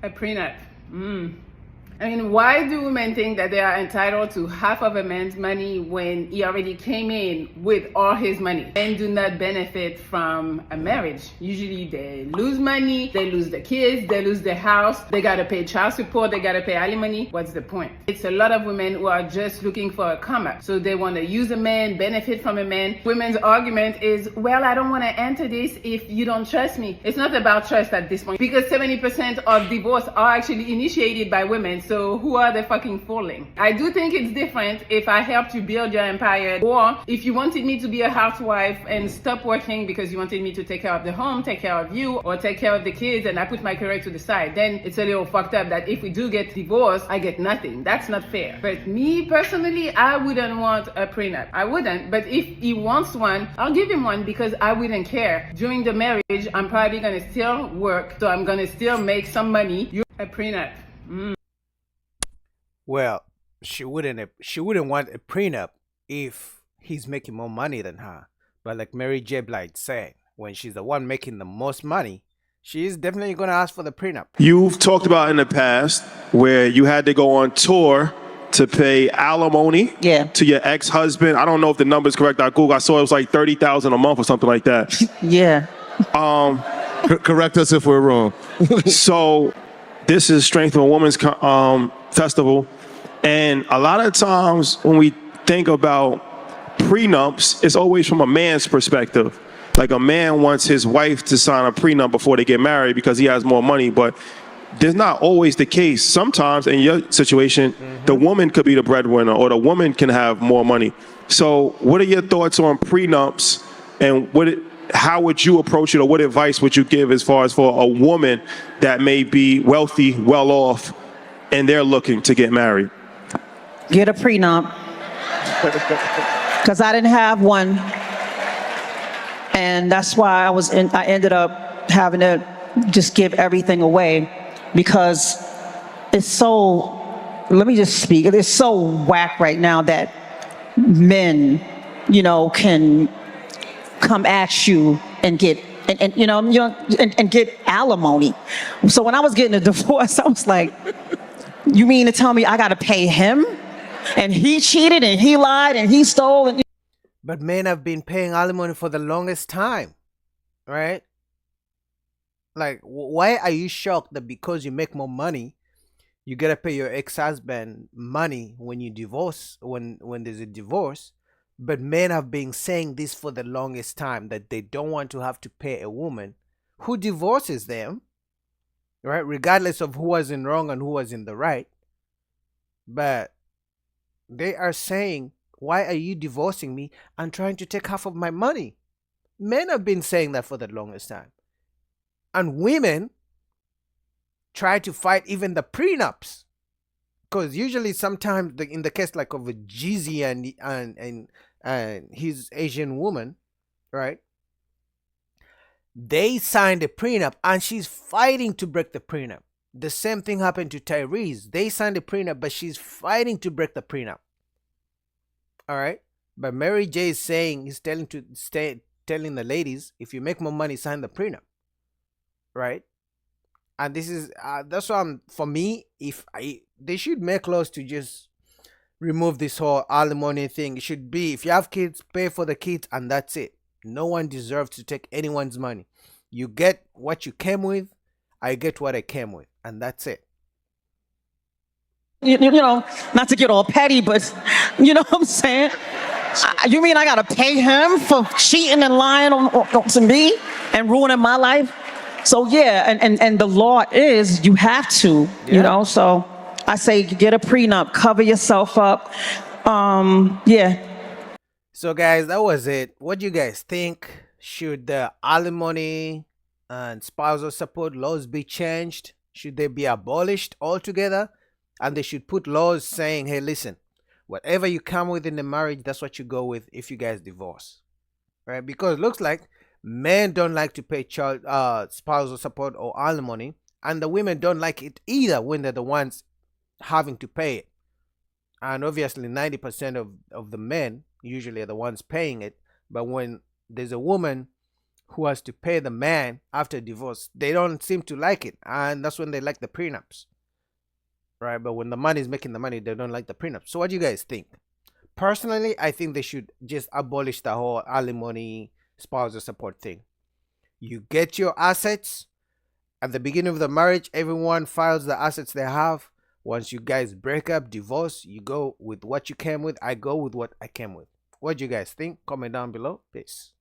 A prenup. I mean, why do women think that they are entitled to half of a man's money when he already came in with all his money? Men do not benefit from a marriage. Usually they lose money, they lose the kids, they lose the house, they gotta pay child support, they gotta pay alimony. What's the point? It's a lot of women who are just looking for a come up. So they wanna use a man, benefit from a man. Women's argument is, well, I don't wanna enter this if you don't trust me. It's not about trust at this point because 70% of divorce are actually initiated by women. So who are they fucking fooling? I do think it's different if I helped you build your empire, or if you wanted me to be a housewife and stop working because you wanted me to take care of the home, take care of you, or take care of the kids, and I put my career to the side. Then it's a little fucked up that if we do get divorced, I get nothing. That's not fair. But me personally, I wouldn't want a prenup. I wouldn't. But if he wants one, I'll give him one because I wouldn't care. During the marriage, I'm probably gonna still work, so I'm gonna still make some money. A prenup. Well, she wouldn't want a prenup if he's making more money than her. But like Mary J. Blige said, when she's the one making the most money, she is definitely going to ask for the prenup. You've talked about in the past where you had to go on tour to pay alimony to your ex-husband. I don't know if the number is correct. I saw it was like $30,000 a month or something like that. Yeah. Correct us if we're wrong. So this is Strength of a Woman's festival. And a lot of times when we think about prenups, it's always from a man's perspective. Like a man wants his wife to sign a prenup before they get married because he has more money, but there's not always the case. Sometimes in your situation, the woman could be the breadwinner or the woman can have more money. So what are your thoughts on prenups and how would you approach it, or what advice would you give as far as for a woman that may be wealthy, well off, and they're looking to get married? Get a prenup. Because I didn't have one. And that's why I ended up having to just give everything away, because it's so, let me just speak, it's so whack right now that men, can come at you and get and get alimony. So when I was getting a divorce, I was like, you mean to tell me I got to pay him? And he cheated and he lied and he stole. But men have been paying alimony for the longest time, right? Like, why are you shocked that because you make more money, you gotta pay your ex-husband money when you divorce, when there's a divorce? But men have been saying this for the longest time, that they don't want to have to pay a woman who divorces them, right? Regardless of who was in wrong and who was in the right. But they are saying, why are you divorcing me and trying to take half of my money? Men have been saying that for the longest time. And women try to fight even the prenups. Because usually sometimes in the case like of a Jeezy and his Asian woman, right? They signed a prenup and she's fighting to break the prenup. The same thing happened to Tyrese. They signed a prenup, but she's fighting to break the prenup. All right? But Mary J is saying, he's telling the ladies, if you make more money, sign the prenup. Right? And this is, that's why for me, they should make laws to just remove this whole alimony thing. It should be, if you have kids, pay for the kids, and that's it. No one deserves to take anyone's money. You get what you came with, I get what I came with, and that's it. Not to get all petty, but you know what I'm saying? You mean I gotta pay him for cheating and lying to me and ruining my life? So yeah, and the law is you have to, so I say get a prenup, cover yourself up. Yeah. So guys, that was it. What do you guys think? Should the alimony and spousal support laws be changed? Should they be abolished altogether? And they should put laws saying, hey, listen, whatever you come with in the marriage, that's what you go with if you guys divorce. Right? Because it looks like men don't like to pay child spousal support or alimony, and the women don't like it either when they're the ones having to pay it. And obviously 90% of the men usually are the ones paying it. But when there's a woman who has to pay the man after divorce, they don't seem to like it, and that's when they like the prenups, right? But when the money is making the money, they don't like the prenups. So what do you guys think? Personally, I think they should just abolish the whole alimony spousal support thing. You get your assets at the beginning of the marriage, everyone files the assets they have. Once you guys break up, divorce, you go with what you came with. I go with what I came with. What do you guys think? Comment down below. Peace.